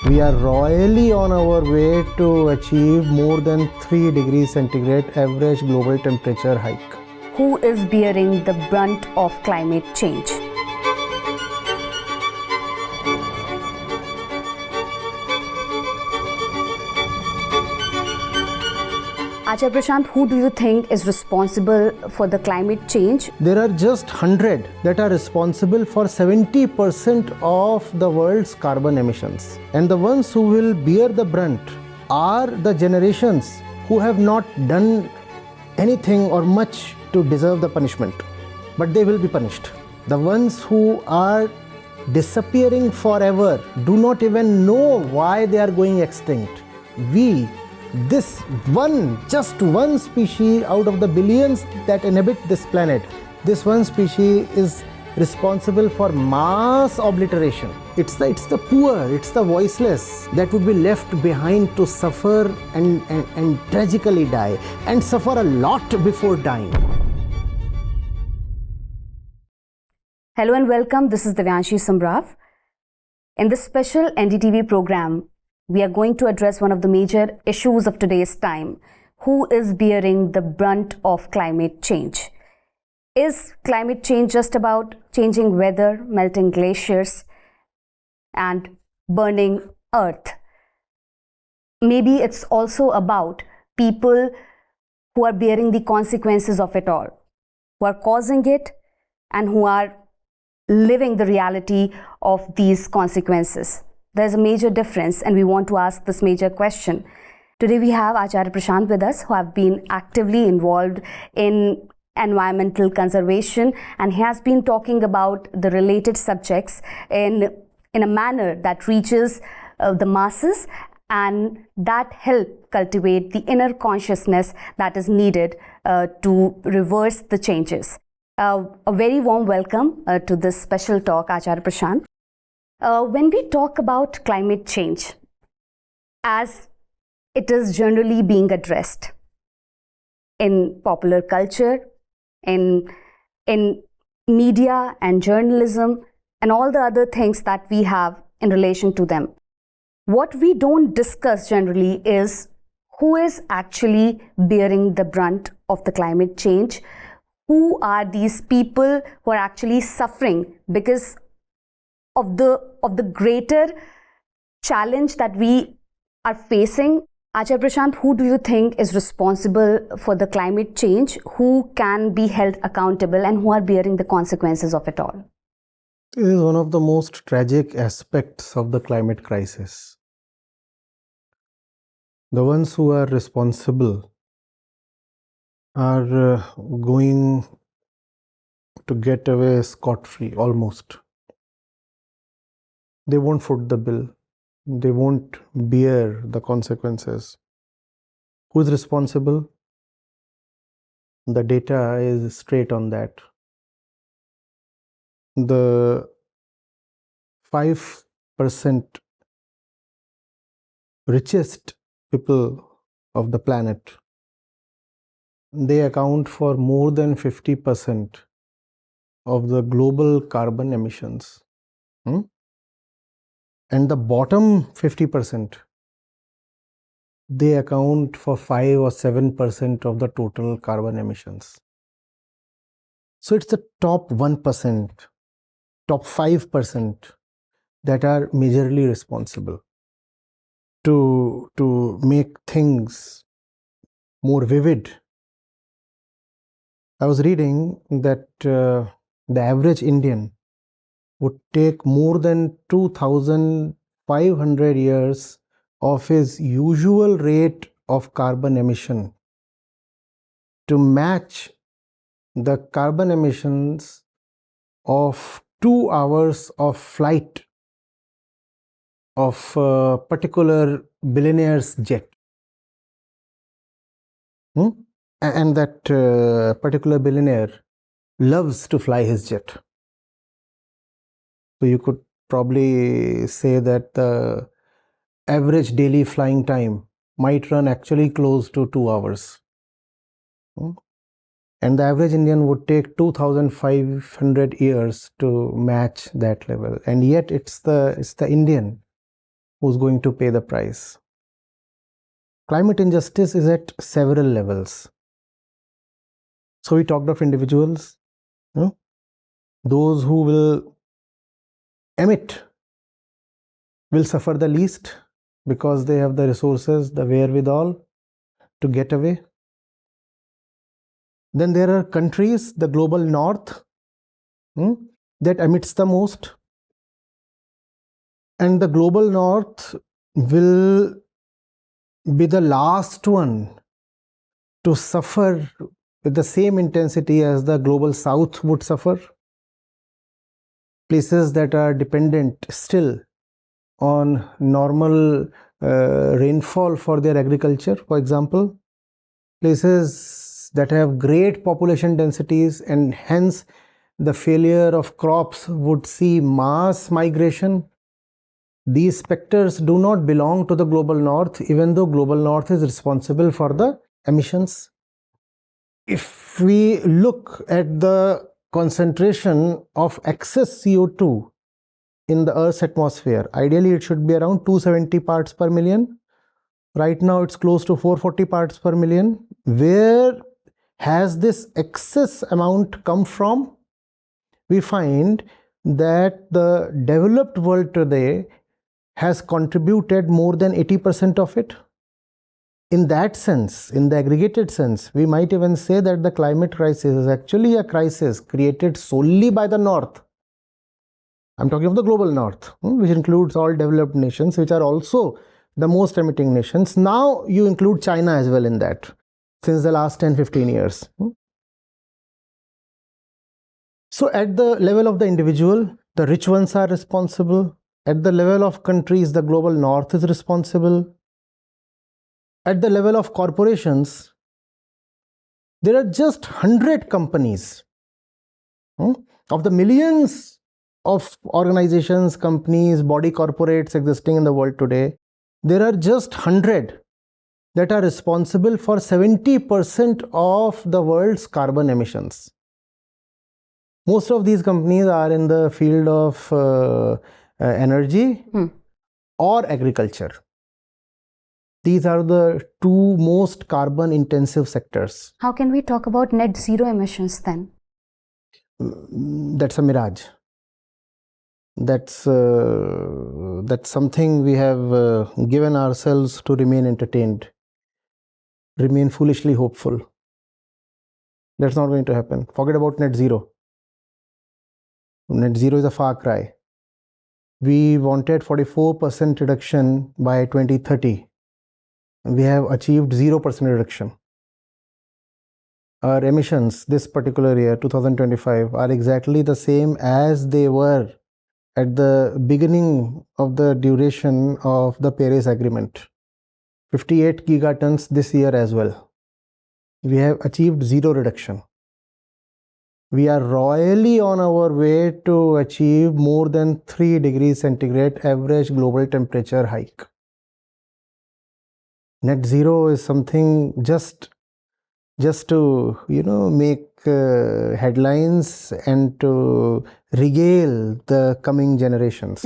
We are royally on our way to achieve more than 3 degrees centigrade average global temperature hike. Who is bearing the brunt of climate change? Acharya Prashant, who do you think is responsible for the climate change? There are just 100 that are responsible for 70% of the world's carbon emissions. And the ones who will bear the brunt are the generations who have not done anything or much to deserve the punishment. But they will be punished. The ones who are disappearing forever do not even know why they are going extinct. Just one species out of the billions that inhabit this planet, this one species is responsible for mass obliteration. It's the poor, it's the voiceless that would be left behind to suffer and tragically die, and suffer a lot before dying. Hello and welcome. This is Divyanshi Sambrav. In this special NDTV program, we are going to address one of the major issues of today's time. Who is bearing the brunt of climate change? Is climate change just about changing weather, melting glaciers, and burning earth? Maybe it's also about people who are bearing the consequences of it all, who are causing it and who are living the reality of these consequences. There's a major difference, and we want to ask this major question. Today we have Acharya Prashant with us, who have been actively involved in environmental conservation, and he has been talking about the related subjects in a manner that reaches the masses and that help cultivate the inner consciousness that is needed to reverse the changes. A very warm welcome to this special talk, Acharya Prashant. When we talk about climate change, as it is generally being addressed in popular culture, in media and journalism, and all the other things that we have in relation to them, what we don't discuss generally is who is actually bearing the brunt of the climate change. Who are these people who are actually suffering because of the greater challenge that we are facing? Acharya Prashant, who do you think is responsible for the climate change? Who can be held accountable and who are bearing the consequences of it all? This is one of the most tragic aspects of the climate crisis. The ones who are responsible are going to get away scot-free almost. They won't foot the bill. They won't bear the consequences. Who is responsible? The data is straight on that. The 5% richest people of the planet, they account for more than 50% of the global carbon emissions. And the bottom 50%, they account for 5 or 7% of the total carbon emissions. So it's the top 1%, top 5% that are majorly responsible. To make things more vivid, I was reading that the average Indian would take more than 2,500 years of his usual rate of carbon emission to match the carbon emissions of 2 hours of flight of a particular billionaire's jet. And that particular billionaire loves to fly his jet. So you could probably say that the average daily flying time might run actually close to 2 hours. And the average Indian would take 2,500 years to match that level. And yet it's the Indian who's going to pay the price. Climate injustice is at several levels. So we talked of individuals, those who will emit will suffer the least because they have the resources, the wherewithal to get away. Then there are countries, the global north, that emits the most. And the global north will be the last one to suffer with the same intensity as the global south would suffer. Places that are dependent still on normal rainfall for their agriculture, for example, places that have great population densities and hence the failure of crops would see mass migration. These specters do not belong to the global north, even though global north is responsible for the emissions. If we look at the concentration of excess CO2 in the Earth's atmosphere, ideally it should be around 270 parts per million. Right now it's close to 440 parts per million. Where has this excess amount come from? We find that the developed world today has contributed more than 80% of it. In that sense, in the aggregated sense, we might even say that the climate crisis is actually a crisis created solely by the North. I'm talking of the global North, which includes all developed nations, which are also the most emitting nations. Now you include China as well in that, since the last 10-15 years. So at the level of the individual, the rich ones are responsible. At the level of countries, the global North is responsible. At the level of corporations, there are just 100 companies. Of the millions of organizations, companies, body corporates existing in the world today, there are just 100 that are responsible for 70% of the world's carbon emissions. Most of these companies are in the field of energy or agriculture. These are the two most carbon intensive sectors. How can we talk about net zero emissions then? That's a mirage. That's something we have given ourselves to remain entertained, remain foolishly hopeful. That's not going to happen. Forget about net zero. Net zero is a far cry. We wanted 44% reduction by 2030. We have achieved 0% reduction. Our emissions this particular year, 2025, are exactly the same as they were at the beginning of the duration of the Paris Agreement. 58 gigatons this year as well. We have achieved zero reduction. We are royally on our way to achieve more than 3 degrees centigrade average global temperature hike. Net zero is something just to make headlines and to regale the coming generations.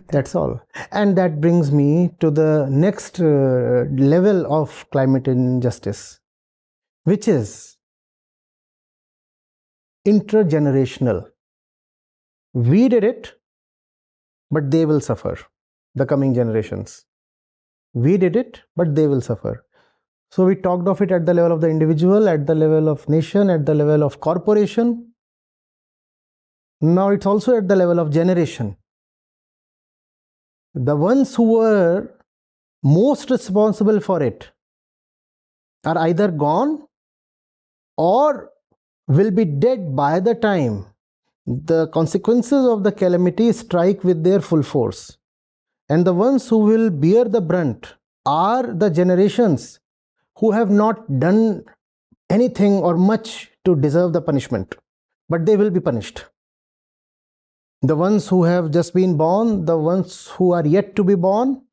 That's all. And that brings me to the next level of climate injustice, which is intergenerational. We did it, but they will suffer, the coming generations. We did it, but they will suffer. So we talked of it at the level of the individual, at the level of nation, at the level of corporation. Now it's also at the level of generation. The ones who were most responsible for it are either gone or will be dead by the time the consequences of the calamity strike with their full force. And the ones who will bear the brunt are the generations who have not done anything or much to deserve the punishment, but they will be punished. The ones who have just been born, the ones who are yet to be born,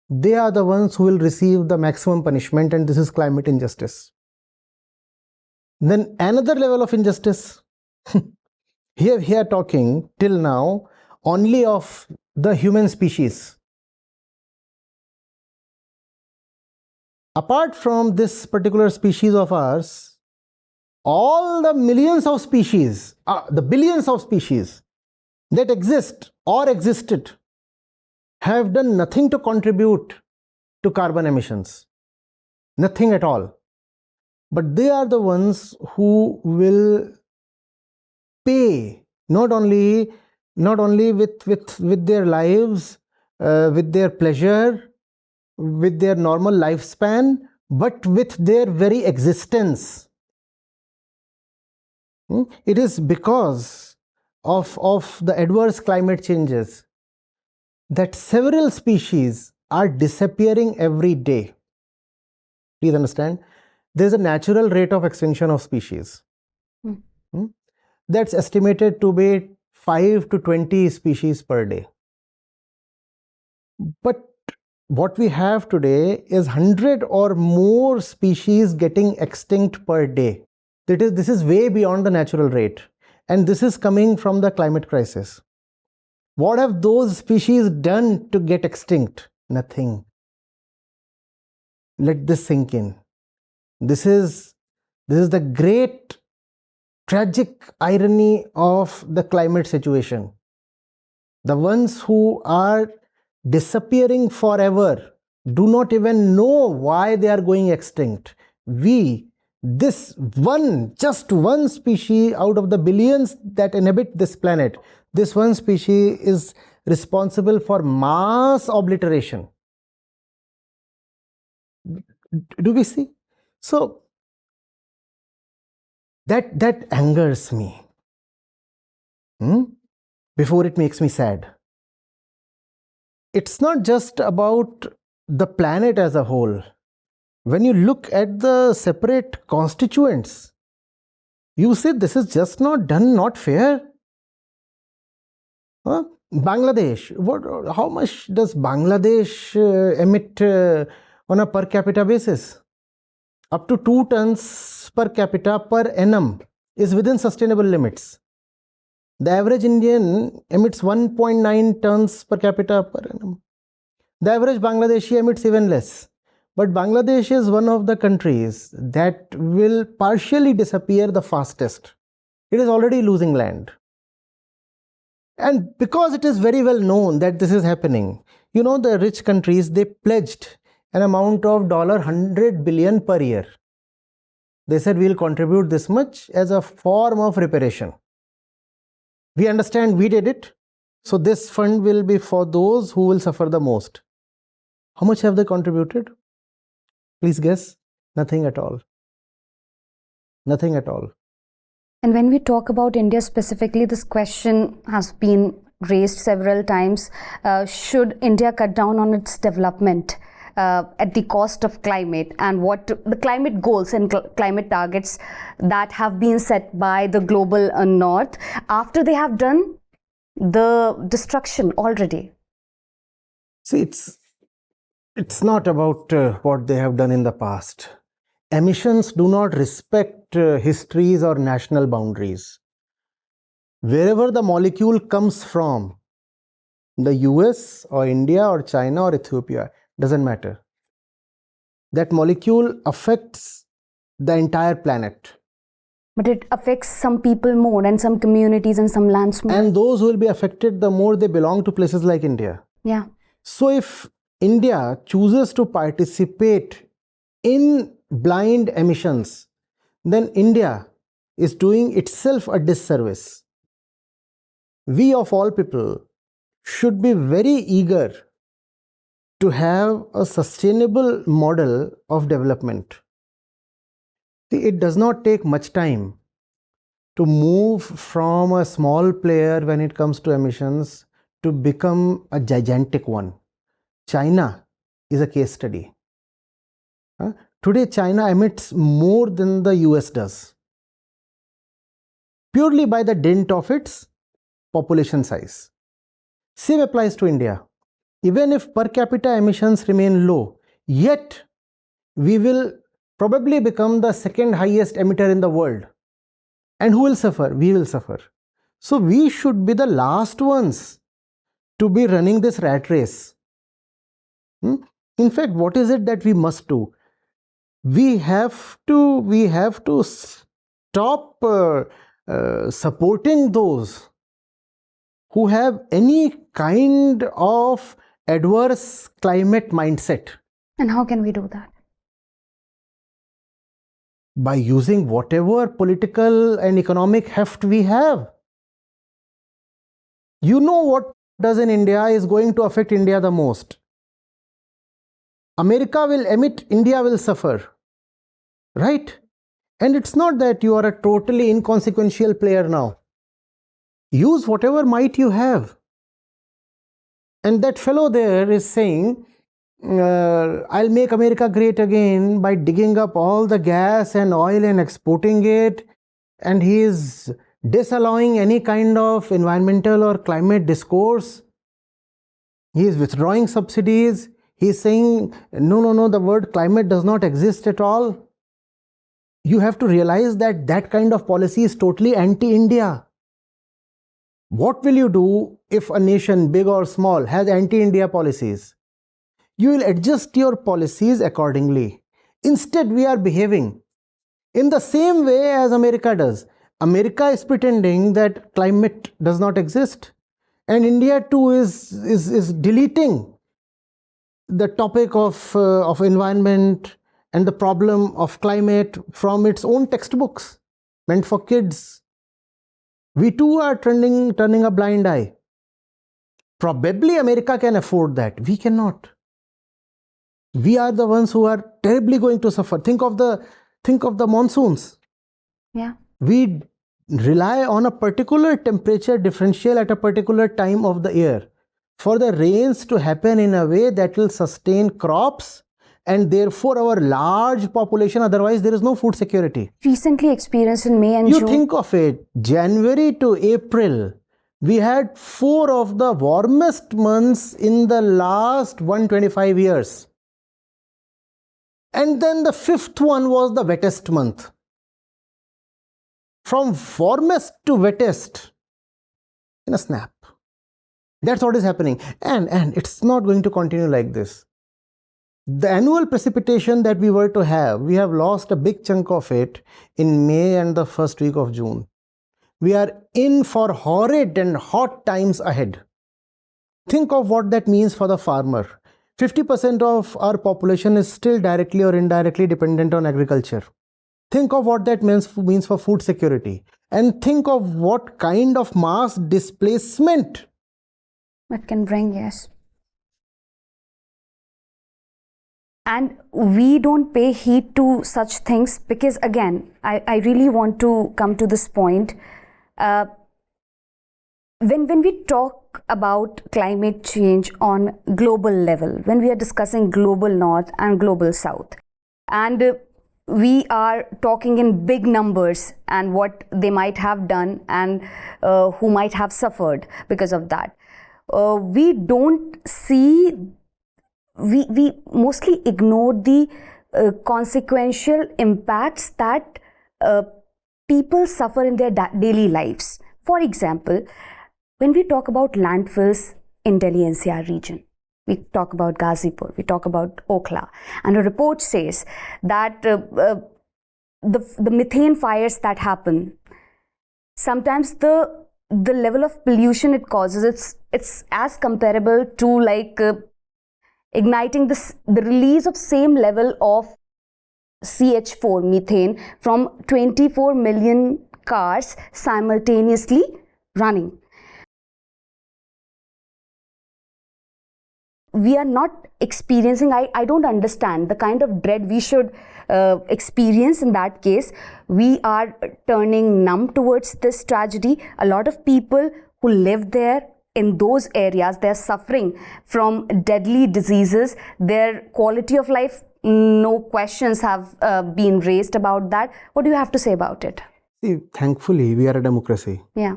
they are the ones who will receive the maximum punishment, and this is climate injustice. Then another level of injustice. Here we are talking till now only of the human species. apart from this particular species of ours, all the millions of species, the billions of species that exist or existed have done nothing to contribute to carbon emissions. Nothing at all. But they are the ones who will pay not only with their lives, with their pleasure, with their normal lifespan, but with their very existence. It is because of the adverse climate changes that several species are disappearing every day. Please understand, there is a natural rate of extinction of species. That's estimated to be 5 to 20 species per day. But what we have today is 100 or more species getting extinct per day. This is way beyond the natural rate, and this is coming from the climate crisis. What have those species done to get extinct? Nothing. Let this sink in. This is the great tragic irony of the climate situation. The ones who are disappearing forever do not even know why they are going extinct. Just one species out of the billions that inhabit this planet, this one species is responsible for mass obliteration. Do we see? So that angers me before it makes me sad. It's not just about the planet as a whole. When you look at the separate constituents, you say this is just not fair. Bangladesh, how much does Bangladesh emit on a per capita basis? Up to 2 tons per capita per annum is within sustainable limits. The average Indian emits 1.9 tons per capita per annum. The average Bangladeshi emits even less. But Bangladesh is one of the countries that will partially disappear the fastest. It is already losing land. And because it is very well known that this is happening, the rich countries, they pledged an amount of $100 billion per year. They said we'll contribute this much as a form of reparation. We understand we did it, so this fund will be for those who will suffer the most. How much have they contributed? Please guess. Nothing at all. Nothing at all. And when we talk about India specifically, this question has been raised several times. Should India cut down on its development at the cost of climate, and what the climate goals and climate targets that have been set by the global north after they have done the destruction already? See, it's not about what they have done in the past. Emissions do not respect histories or national boundaries. Wherever the molecule comes from, the US or India or China or Ethiopia, doesn't matter. That molecule affects the entire planet. But it affects some people more and some communities and some lands more. And those who will be affected the more, they belong to places like India. Yeah. So if India chooses to participate in blind emissions, then India is doing itself a disservice. We of all people should be very eager to have a sustainable model of development. It does not take much time to move from a small player when it comes to emissions to become a gigantic one. China is a case study. Today, China emits more than the US does, purely by the dint of its population size. Same applies to India. Even if per capita emissions remain low, yet we will probably become the second highest emitter in the world. And who will suffer? We will suffer. So we should be the last ones to be running this rat race. In fact, what is it that we must do? we have to stop supporting those who have any kind of adverse climate mindset And how can we do that? by using whatever political and economic heft we have. You know what does in India is going to affect India the most. America will emit, India will suffer. Right? And it's not that you are a totally inconsequential player now. Use whatever might you have. And that fellow there is saying, I'll make America great again by digging up all the gas and oil and exporting it. And he is disallowing any kind of environmental or climate discourse. He is withdrawing subsidies. He is saying, no, the word climate does not exist at all. You have to realize that that kind of policy is totally anti-India. What will you do if a nation, big or small, has anti-India policies? You will adjust your policies accordingly. Instead, we are behaving in the same way as America does. America is pretending that climate does not exist, and India too is deleting the topic of environment and the problem of climate from its own textbooks meant for kids. We too are turning a blind eye. Probably America can afford that. We cannot. We are the ones who are terribly going to suffer. Think of the monsoons. Yeah. We rely on a particular temperature differential at a particular time of the year for the rains to happen in a way that will sustain crops and therefore our large population. Otherwise, there is no food security. Recently experienced in May and June. You think of it, January to April, we had 4 of the warmest months in the last 125 years. And then the 5th one was the wettest month. From warmest to wettest in a snap. That's what is happening. And it's not going to continue like this. The annual precipitation that we were to have, we have lost a big chunk of it in May and the first week of June. We are in for horrid and hot times ahead. Think of what that means for the farmer. 50% of our population is still directly or indirectly dependent on agriculture. Think of what that means for food security. And think of what kind of mass displacement that can bring, yes. And we don't pay heed to such things because, again, I really want to come to this point. When we talk about climate change on global level, when we are discussing global north and global south, and we are talking in big numbers and what they might have done and who might have suffered because of that, we don't see, we mostly ignore the consequential impacts that people suffer in their daily lives. For example, when we talk about landfills in Delhi NCR region, we talk about Ghazipur, we talk about Okhla, and a report says that the methane fires that happen, sometimes the level of pollution it causes, it's as comparable to like igniting the release of same level of CH4 methane from 24 million cars simultaneously running. We are not experiencing, I don't understand the kind of dread we should experience in that case. We are turning numb towards this tragedy. A lot of people who live there in those areas, they're suffering from deadly diseases. Their quality of life, no questions have been raised about that. What do you have to say about it? See, thankfully, we are a democracy. Yeah.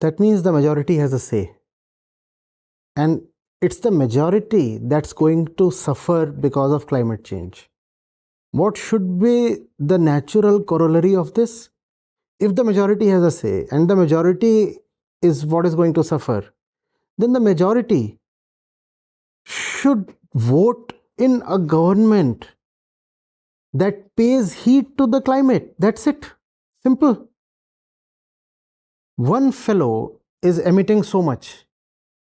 That means the majority has a say. And it's the majority that's going to suffer because of climate change. What should be the natural corollary of this? If the majority has a say and the majority is what is going to suffer, then the majority should vote in a government that pays heed to the climate. That's it. Simple. One fellow is emitting so much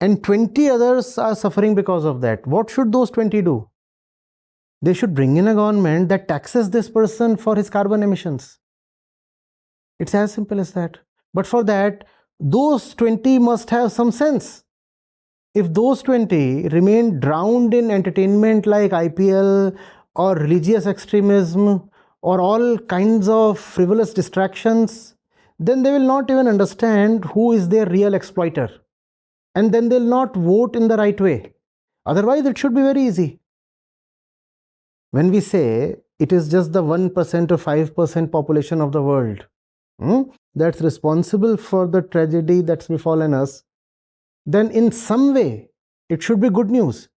and 20 others are suffering because of that. What should those 20 do? They should bring in a government that taxes this person for his carbon emissions. It's as simple as that. But for that, those 20 must have some sense. If those 20 remain drowned in entertainment like IPL or religious extremism or all kinds of frivolous distractions, then they will not even understand who is their real exploiter. And then they'll not vote in the right way. Otherwise, it should be very easy. When we say it is just the 1% or 5% population of the world that's responsible for the tragedy that's befallen us, then in some way it should be good news.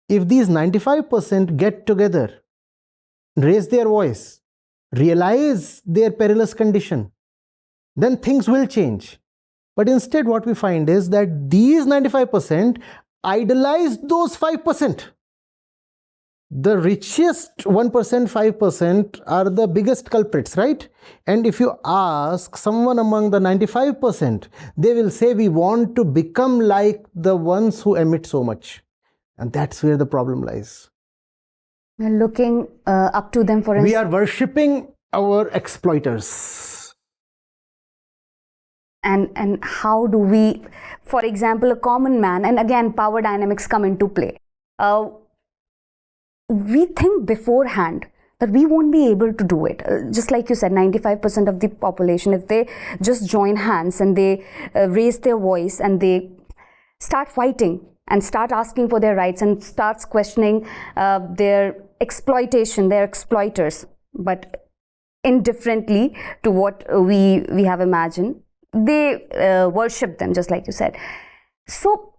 If these 95% get together, raise their voice, realize their perilous condition, then things will change. But instead what we find is that these 95% idolize those 5%. The richest 1%, 5% are the biggest culprits, right? And if you ask someone among the 95%, they will say we want to become like the ones who emit so much. And that's where the problem lies. We're looking up to them for instance. We are worshipping our exploiters. And how do we, for example, a common man, and again power dynamics come into play. We think beforehand that we won't be able to do it. Just like you said, 95% of the population, if they just join hands and they raise their voice and they start fighting and start asking for their rights and starts questioning their exploitation, their exploiters, but indifferently to what we have imagined, they worship them, just like you said. So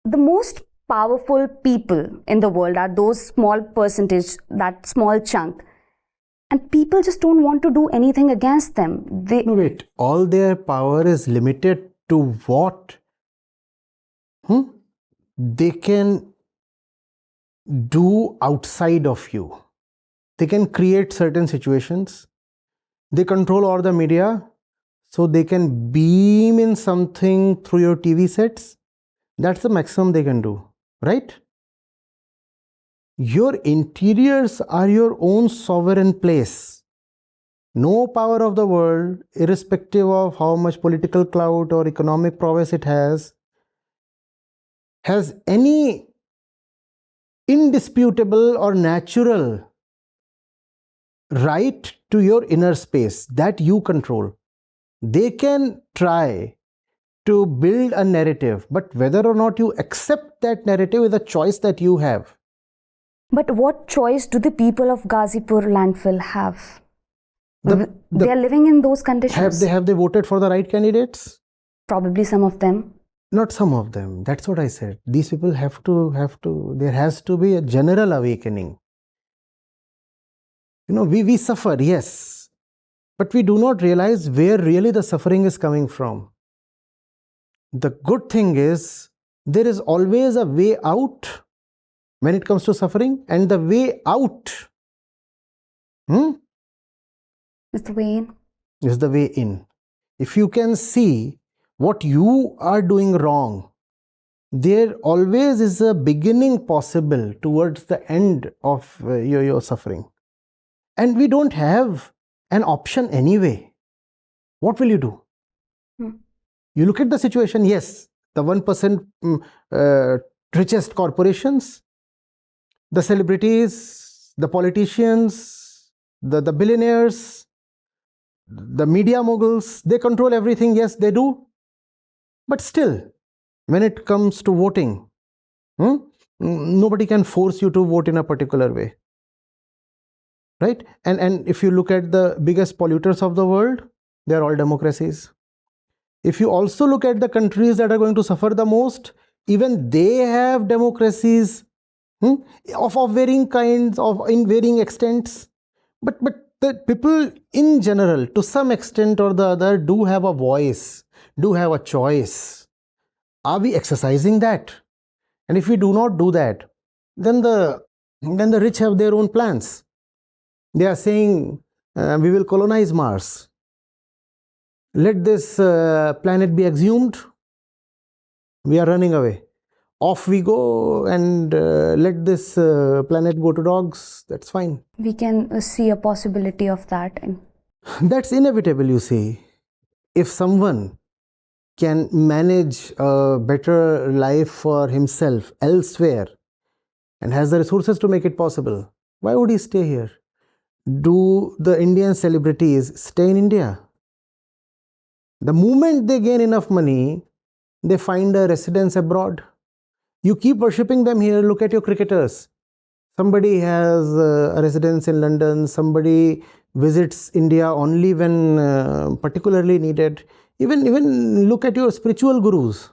the most powerful people in the world are those small percentage, that small chunk, and people just don't want to do anything against them. No, wait, all their power is limited to what they can do outside of you. They can create certain situations. They control all the media, so they can beam in something through your TV sets. That's the maximum they can do, right? Your interiors are your own sovereign place. No power of the world, irrespective of how much political clout or economic prowess it has any indisputable or natural right to your inner space that you control. They can try to build a narrative, but whether or not you accept that narrative is a choice that you have. But what choice do the people of Ghazipur landfill have? They are living in those conditions. Have they voted for the right candidates? Probably some of them. Not some of them. That's what I said. These people have to, there has to be a general awakening. You know, we suffer, yes, but we do not realize where really the suffering is coming from. The good thing is there is always a way out when it comes to suffering, and the way out is the way in. Is the way in. If you can see what you are doing wrong, there always is a beginning possible towards the end of your suffering. And we don't have an option anyway. What will you do? You look at the situation, yes, the 1% richest corporations, the celebrities, the politicians, the billionaires, the media moguls, they control everything, yes, they do. But still, when it comes to voting, nobody can force you to vote in a particular way. Right? And if you look at the biggest polluters of the world, they are all democracies. If you also look at the countries that are going to suffer the most, even they have democracies of varying kinds, in varying extents. But the people in general, to some extent or the other, do have a voice, do have a choice. Are we exercising that? And if we do not do that, then the rich have their own plans. They are saying we will colonize Mars. Let this planet be exhumed. We are running away. Off we go, and let this planet go to dogs. That's fine. We can see a possibility of that. That's inevitable, you see. If someone can manage a better life for himself elsewhere and has the resources to make it possible, why would he stay here? Do the Indian celebrities stay in India? The moment they gain enough money, they find a residence abroad. You keep worshipping them here. Look at your cricketers. Somebody has a residence in London, somebody visits India only when particularly needed. Even look at your spiritual gurus.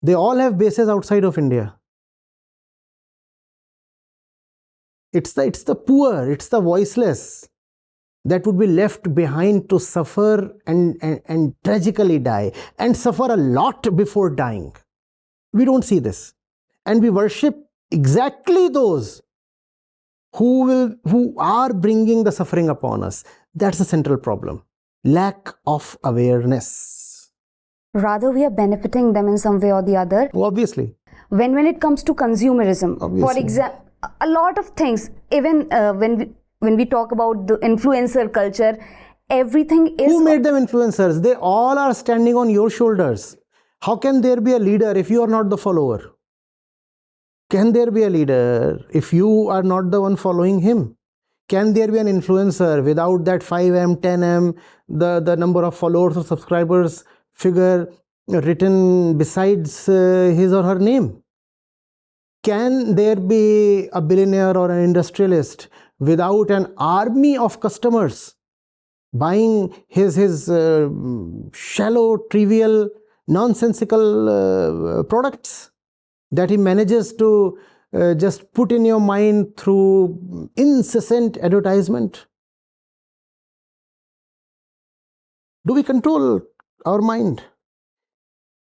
They all have bases outside of India. It's the poor, it's the voiceless that would be left behind to suffer and tragically die, and suffer a lot before dying. We don't see this. And we worship exactly those who are bringing the suffering upon us. That's the central problem. Lack of awareness. Rather, we are benefiting them in some way or the other. Obviously. When it comes to consumerism, Obviously. for example, a lot of things, even when we talk about the influencer culture, everything is... Who made them influencers? They all are standing on your shoulders. How can there be a leader if you are not the follower? Can there be a leader if you are not the one following him? Can there be an influencer without that 5M, 10M, the number of followers or subscribers figure written besides his or her name? Can there be a billionaire or an industrialist without an army of customers buying his shallow, trivial, nonsensical products that he manages to just put in your mind through incessant advertisement? Do we control our mind?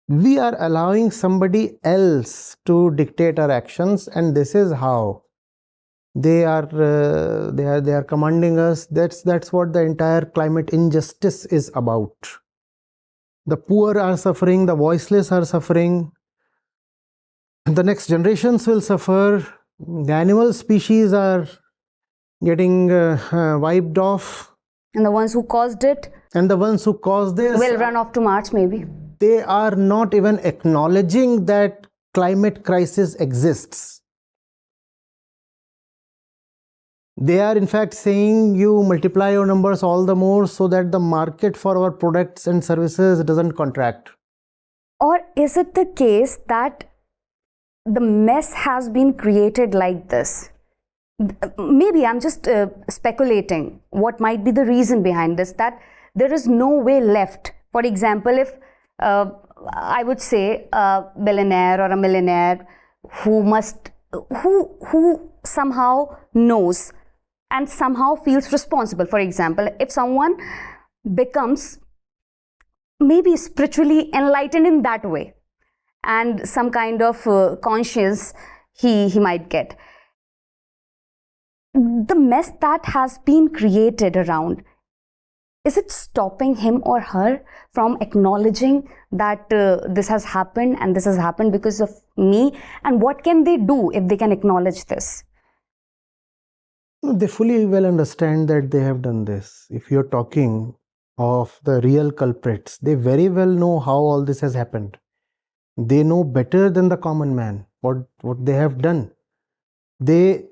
We are allowing somebody else to dictate our actions, and this is how they are commanding us. That's what the entire climate injustice is about. The poor are suffering, the voiceless are suffering, the next generations will suffer, the animal species are getting wiped off, and the ones who caused it, and the ones who caused this will run off to Mars maybe. They are not even acknowledging that climate crisis exists. They are in fact saying you multiply your numbers all the more so that the market for our products and services doesn't contract. Or is it the case that the mess has been created like this? Maybe I'm just speculating what might be the reason behind this, that there is no way left. For example, if I would say a billionaire or a millionaire who somehow knows and somehow feels responsible. For example, if someone becomes maybe spiritually enlightened in that way, and some kind of conscience he might get, the mess that has been created around, is it stopping him or her from acknowledging that this has happened and this has happened because of me? And what can they do if they can acknowledge this? They fully well understand that they have done this. If you're talking of the real culprits, they very well know how all this has happened. They know better than the common man what they have done. They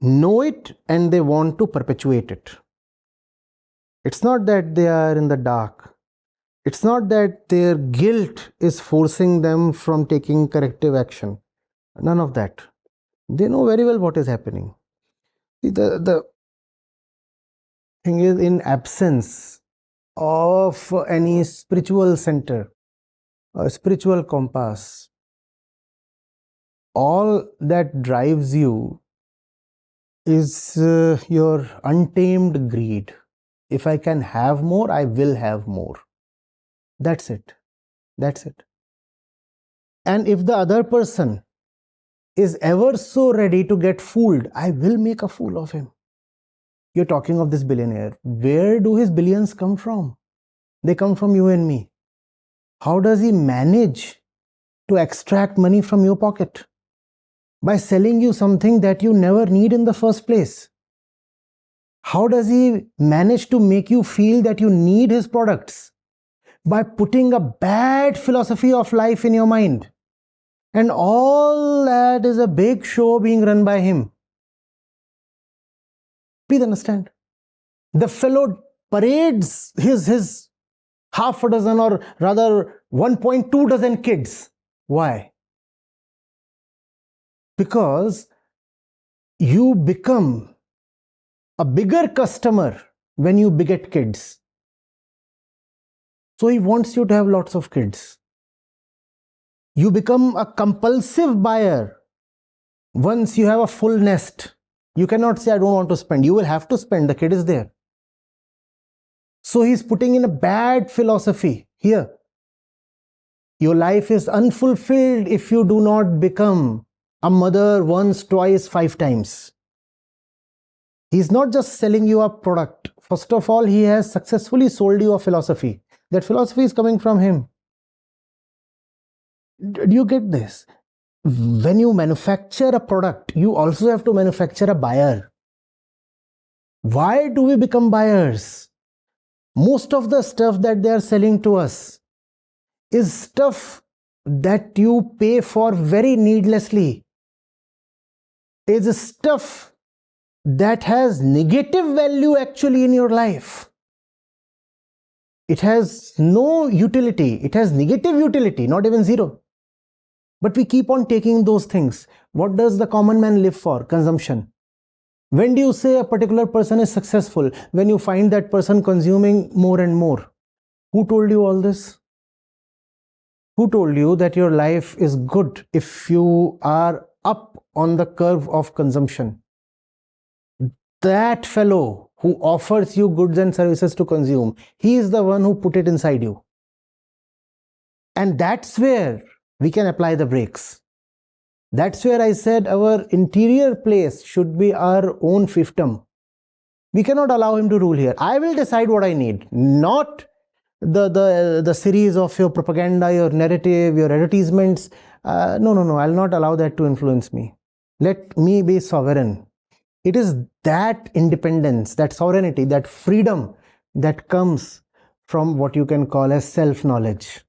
know it and they want to perpetuate it. It's not that they are in the dark. It's not that their guilt is forcing them from taking corrective action. None of that. They know very well what is happening. The thing is, in absence of any spiritual center, a spiritual compass, all that drives you is your untamed greed. If I can have more, I will have more. That's it. That's it. And if the other person is ever so ready to get fooled, I will make a fool of him. You're talking of this billionaire. Where do his billions come from? They come from you and me. How does he manage to extract money from your pocket? By selling you something that you never need in the first place. How does he manage to make you feel that you need his products? By putting a bad philosophy of life in your mind. And all that is a big show being run by him. Please understand. The fellow parades his half a dozen, or rather 1.2 dozen kids. Why? Because you become a bigger customer when you beget kids. So he wants you to have lots of kids. You become a compulsive buyer once you have a full nest. You cannot say, I don't want to spend. You will have to spend. The kid is there. So he's putting in a bad philosophy here. Your life is unfulfilled if you do not become a mother once, twice, 5 times. He's not just selling you a product. First of all, he has successfully sold you a philosophy. That philosophy is coming from him. Do you get this? When you manufacture a product, you also have to manufacture a buyer. Why do we become buyers? Most of the stuff that they are selling to us is stuff that you pay for very needlessly. It's stuff that has negative value actually in your life. It has no utility. It has negative utility, not even zero. But we keep on taking those things. What does the common man live for? Consumption. When do you say a particular person is successful? When you find that person consuming more and more. Who told you all this? Who told you that your life is good if you are up on the curve of consumption? That fellow who offers you goods and services to consume, he is the one who put it inside you. And that's where we can apply the brakes. That's where I said our interior place should be our own fiefdom. We cannot allow him to rule here. I will decide what I need, not the series of your propaganda, your narrative, your advertisements. No. I'll not allow that to influence me. Let me be sovereign. It is that independence, that sovereignty, that freedom that comes from what you can call as self-knowledge.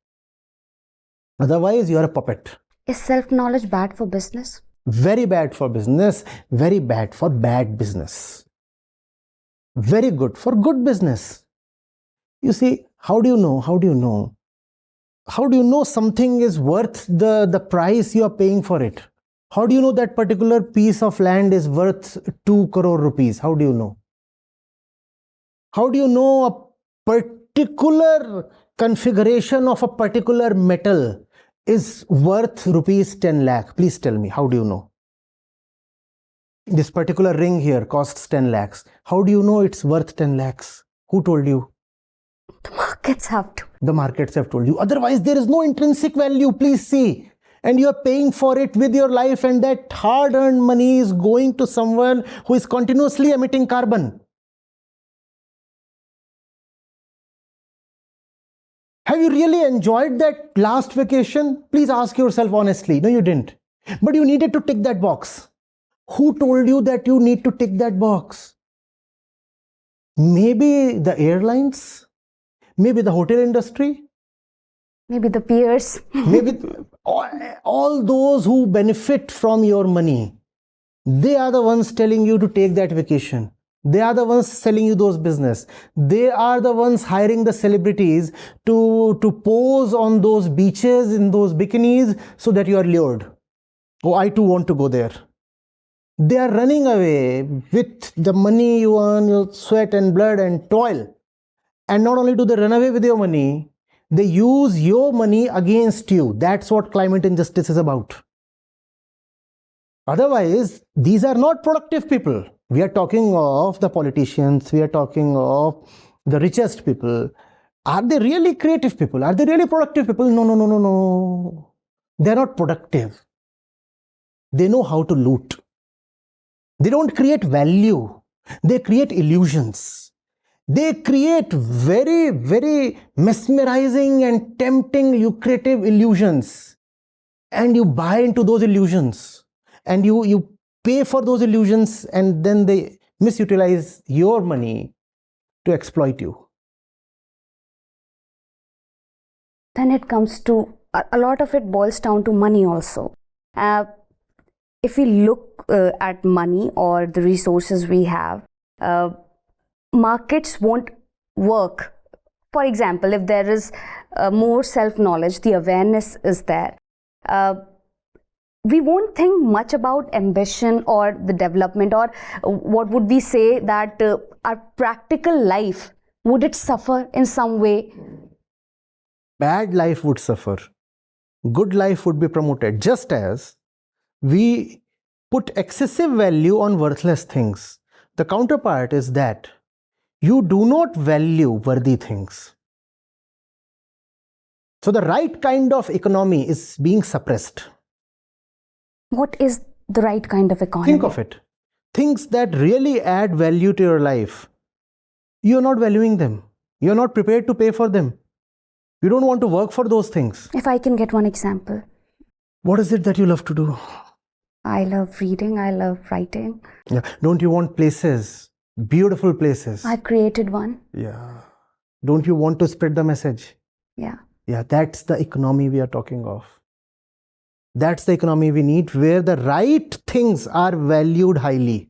Otherwise, you are a puppet. Is self-knowledge bad for business? Very bad for business, very bad for bad business. Very good for good business. You see, how do you know? How do you know? How do you know something is worth the price you are paying for it? How do you know that particular piece of land is worth 2 crore rupees? How do you know? How do you know a particular configuration of a particular metal is worth rupees 10 lakh? Please tell me, how do you know? This particular ring here costs 10 lakhs. How do you know it's worth 10 lakhs? Who told you? The markets have to. The markets have told you. Otherwise, there is no intrinsic value. Please see. And you are paying for it with your life, and that hard-earned money is going to someone who is continuously emitting carbon. Have you really enjoyed that last vacation? Please ask yourself honestly. No, you didn't. But you needed to tick that box. Who told you that you need to tick that box? Maybe the airlines? Maybe the hotel industry? Maybe the peers. Maybe all those who benefit from your money. They are the ones telling you to take that vacation. They are the ones selling you those business. They are the ones hiring the celebrities to pose on those beaches in those bikinis so that you are lured. Oh, I too want to go there. They are running away with the money you earn, your sweat and blood and toil. And not only do they run away with your money, they use your money against you. That's what climate injustice is about. Otherwise, these are not productive people. We are talking of the politicians. We are talking of the richest people. Are they really creative people? Are they really productive people? No. They're not productive. They know how to loot. They don't create value. They create illusions. They create very, very mesmerizing and tempting, lucrative illusions. And you buy into those illusions. And you pay for those illusions, and then they misutilize your money to exploit you. Then it comes to, a lot of it boils down to money also. If we look at money or the resources we have, markets won't work. For example, if there is more self-knowledge, the awareness is there, we won't think much about ambition or the development, or what would we say, that our practical life, would it suffer in some way? Bad life would suffer. Good life would be promoted. Just as we put excessive value on worthless things, the counterpart is that you do not value worthy things. So the right kind of economy is being suppressed. What is the right kind of economy? Think of it. Things that really add value to your life, you're not valuing them. You're not prepared to pay for them. You don't want to work for those things. If I can get one example. What is it that you love to do? I love reading, I love writing. Yeah. Don't you want places, beautiful places? I've created one. Yeah. Don't you want to spread the message? Yeah. Yeah, that's the economy we are talking of. That's the economy we need, where the right things are valued highly.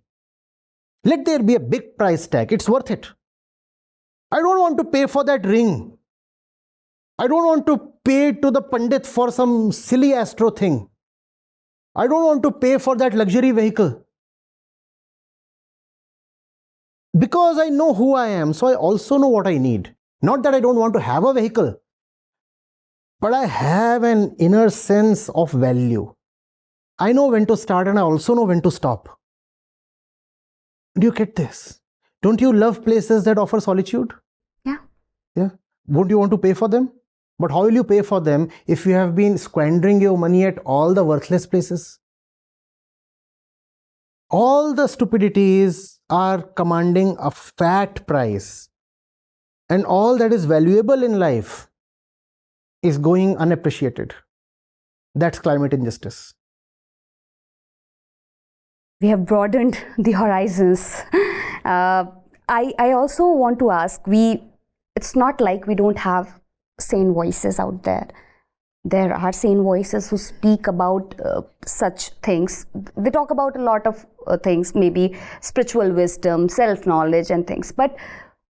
Let there be a big price tag. It's worth it. I don't want to pay for that ring. I don't want to pay to the Pandit for some silly astro thing. I don't want to pay for that luxury vehicle. Because I know who I am, so I also know what I need. Not that I don't want to have a vehicle, but I have an inner sense of value. I know when to start, and I also know when to stop. Do you get this? Don't you love places that offer solitude? Yeah. Yeah. Won't you want to pay for them? But how will you pay for them if you have been squandering your money at all the worthless places? All the stupidities are commanding a fat price, and all that is valuable in life is going unappreciated. That's climate injustice. We have broadened the horizons. I also want to ask, it's not like we don't have sane voices out there. There are sane voices who speak about such things. They talk about a lot of things, maybe spiritual wisdom, self-knowledge and things. But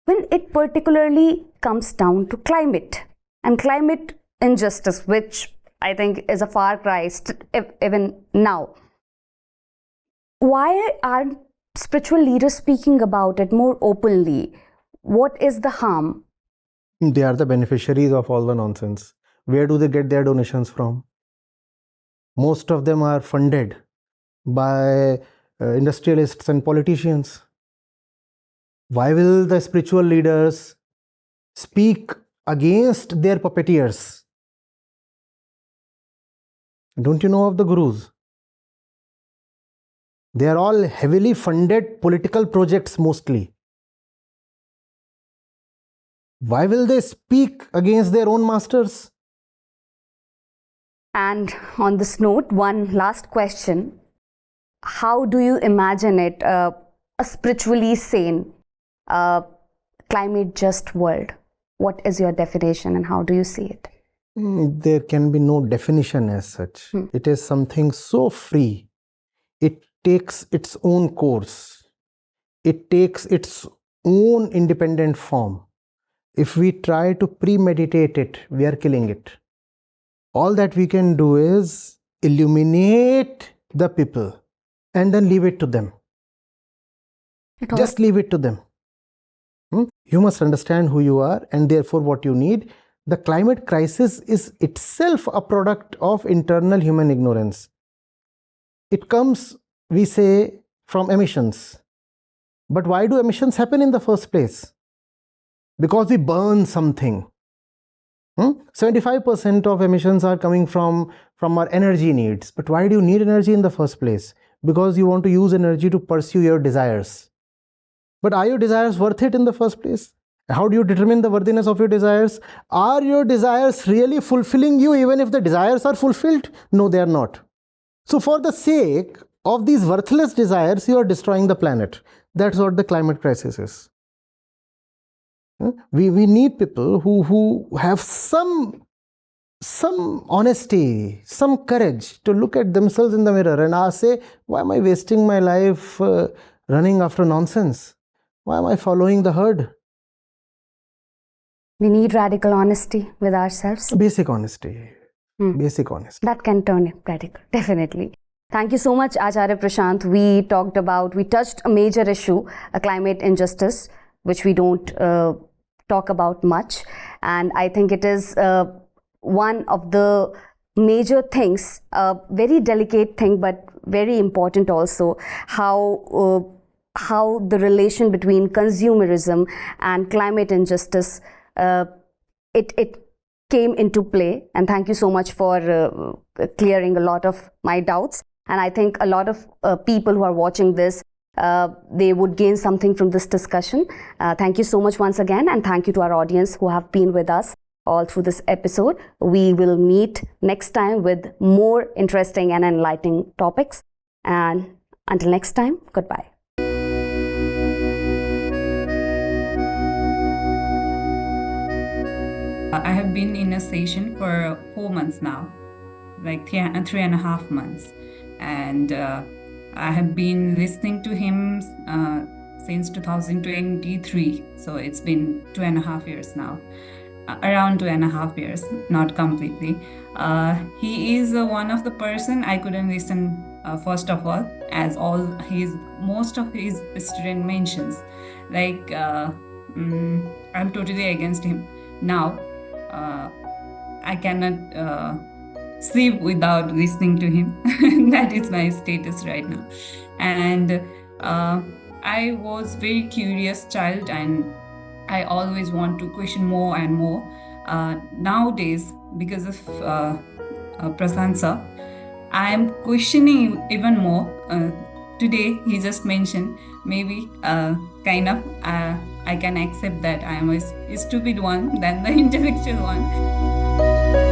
when it particularly comes down to climate and climate injustice, which I think is a far cry even now, why aren't spiritual leaders speaking about it more openly? What is the harm? They are the beneficiaries of all the nonsense. Where do they get their donations from? Most of them are funded by industrialists and politicians. Why will the spiritual leaders speak against their puppeteers? Don't you know of the gurus? They are all heavily funded political projects mostly. Why will they speak against their own masters? And on this note, one last question. How do you imagine it, a spiritually sane, climate just world? What is your definition and how do you see it? There can be no definition as such. It is something so free. It takes its own course. It takes its own independent form. If we try to premeditate it, we are killing it. All that we can do is illuminate the people and then leave it to them. Just leave it to them. You must understand who you are and therefore what you need. The climate crisis is itself a product of internal human ignorance. It comes, we say, from emissions. But why do emissions happen in the first place? Because we burn something. 75% of emissions are coming from our energy needs. But why do you need energy in the first place? Because you want to use energy to pursue your desires. But are your desires worth it in the first place? How do you determine the worthiness of your desires? Are your desires really fulfilling you even if the desires are fulfilled? No, they are not. So for the sake of these worthless desires, you are destroying the planet. That's what the climate crisis is. We need people who have some honesty, some courage to look at themselves in the mirror and say, why am I wasting my life running after nonsense? Why am I following the herd? We need radical honesty with ourselves. Basic honesty. Basic honesty. That can turn radical, definitely. Thank you so much, Acharya Prashant. We touched a major issue, a climate injustice, which we don't talk about much. And I think it is one of the major things, a very delicate thing, but very important also, how the relation between consumerism and climate injustice, it came into play. And thank you so much for clearing a lot of my doubts. And I think a lot of people who are watching this, they would gain something from this discussion. Thank you so much once again, and thank you to our audience who have been with us all through this episode. We will meet next time with more interesting and enlightening topics. And until next time, goodbye. I have been in a session for 4 months now, like 3.5 months. And I have been listening to him since 2023. So it's been 2.5 years now. Around 2.5 years, not completely. He is one of the person I couldn't listen first of all, as most of his student mentions. Like I'm totally against him. Now I cannot sleep without listening to him. That is my status right now. And I was very curious child, and I always want to question more and more. Nowadays, because of Prashant sir, I am questioning even more. Today, he just mentioned, maybe kind of I can accept that I am a stupid one than the intellectual one.